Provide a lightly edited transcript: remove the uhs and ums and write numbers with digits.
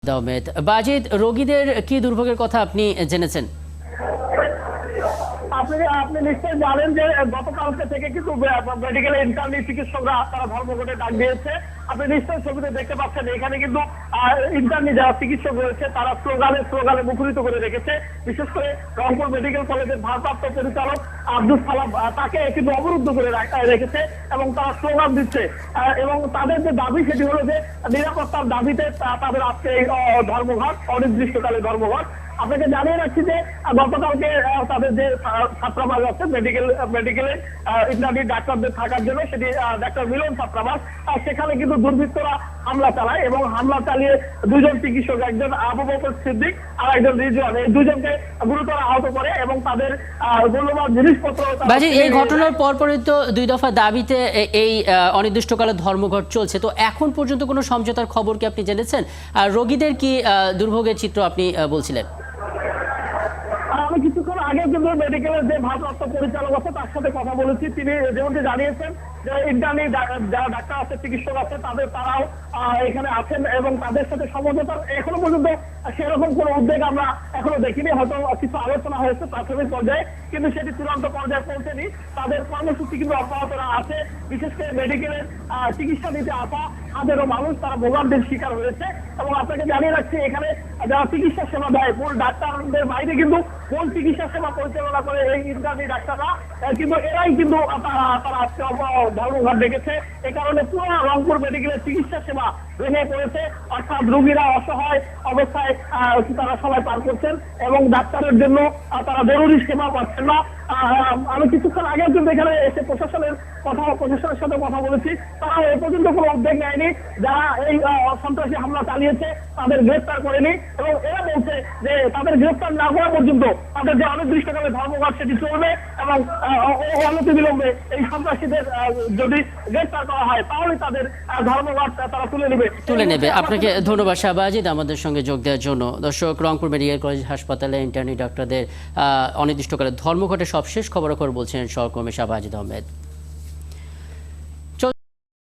আহমেদ বাজিদ, রোগীদের কি দুর্ভোগের কথা আপনি জেনেছেন? আপনি নিশ্চয়ই জানেন যে গতকালকে থেকে কিন্তু মেডিকেল ইন্টার্নি চিকিৎসকরা তারা ধর্মঘটে ডাক দিয়েছে। আপনি নিশ্চয়ই ছবিতে দেখতে পাচ্ছেন এখানে কিন্তু ইন্টার্নি যারা চিকিৎসক রয়েছে তারা স্লোগানে মুখরিত করে রেখেছে। বিশেষ করে রংপুর মেডিকেল কলেজের ভারপ্রাপ্ত পরিচালক আব্দুল সালাম তাকে কিন্তু অবরুদ্ধ করে রেখেছে এবং তারা স্লোগান দিচ্ছে এবং তাদের যে দাবি সেটি হলো যে নিরাপত্তার দাবিতে তাদের আজকে এই ধর্মঘট, অনির্দিষ্টকালে ধর্মঘট। আপনাকে জানিয়ে রাখছি যে গতকালকে তাদের যে ছাত্রাবাস আছে মেডিকেলে ইন্টার্নি ডাক্তারদের থাকার জন্য, সেটি ডাক্তার মিলন ছাত্রাবাস, সেখানে কিন্তু দুর্বৃত্তরা হামলা চালায় এবং হামলা চালিয়ে দুজন চিকিৎসক, একজন আবু বকর সিদ্দিক আর একজন রিজওয়ান, এই দুজনকে গুরুতর আহত করে এবং তাদের মূল্যবান জিনিসপত্র। এই ঘটনার পরপরই তো দুই দফা দাবিতে এই অনির্দিষ্টকালে ধর্মঘট চলছে, তো এখন পর্যন্ত কোনো সমঝোতার খবর কি আপনি জেনেছেন? আর রোগীদের কি দুর্ভোগের চিত্র আপনি বলছিলেন? আমি কিছুক্ষণ আগে কিন্তু মেডিকেলের যে ভারপ্রাপ্ত পরিচালক আছে তার সাথে কথা বলেছি। তিনি যেমনটি জানিয়েছেন যে ইন্টার্নি যারা ডাক্তার আছে, চিকিৎসক আছে, তারাও এখানে আছেন এবং তাদের সাথে সমঝোতার এখনো পর্যন্ত সেরকম কোনো উদ্যোগ আমরা এখনো দেখিনি। হয়তো কিছু আলোচনা হয়েছে প্রাথমিক পর্যায়ে, কিন্তু সেটি চূড়ান্ত পর্যায়ে পৌঁছেনি। তাদের কর্মসূচি কিন্তু অব্যাহত আছে। বিশেষ করে মেডিকেলের চিকিৎসা নিতে আসা হাজারো মানুষ তারা ভোগান্তির শিকার হয়েছে এবং আপনাকে জানিয়ে রাখছি এখানে যারা চিকিৎসা সেবা দেয় মূল ডাক্তারদের বাইরে কিন্তু মূল চিকিৎসা সেবা পরিচালনা করে এই ইন্টার্নি ডাক্তাররা, কিন্তু এরাই কিন্তু তারা আজকে ধর্মঘট ডেকেছে। এ কারণে পুরো রংপুর মেডিকেলের চিকিৎসা সেবা ভেঙে পড়েছে, অর্থাৎ রোগীরা অসহায় অবস্থায় তারা সবাই পার করছেন এবং ডাক্তারের জন্য তারা জরুরি সেবা পাচ্ছেন না। আমি কিছুক্ষণ আগে কিন্তু এখানে এসে প্রশাসনের সাথে কথা বলেছি, তারা এ পর্যন্ত কোনো উদ্যোগ নেয়নি। যারা এই সন্ত্রাসী হামলা চালিয়েছে তাদের গ্রেফতার করেনি এবং এরা বলছে যে তাদের গ্রেফতার না করা পর্যন্ত তাদের যে অনির্দিষ্টকালে ধর্মঘট সেটি চলবে এবং অনতি বিলম্বে এই সন্ত্রাসীদের যদি গ্রেফতার করা হয় তাহলে তাদের ধর্মঘট তারা তুলে নেবে। আপনাকে ধন্যবাদ শাহবাজিদ আমাদের সঙ্গে যোগ দেওয়ার জন্য। দর্শক, রংপুর মেডিকেল কলেজ হাসপাতালে ইন্টার্নি ডাক্তারদের অনির্দিষ্টকালে ধর্মঘটে সবশেষ খবরাখবর বলছেন সহকর্মী শাহবাজিদ আহমেদ।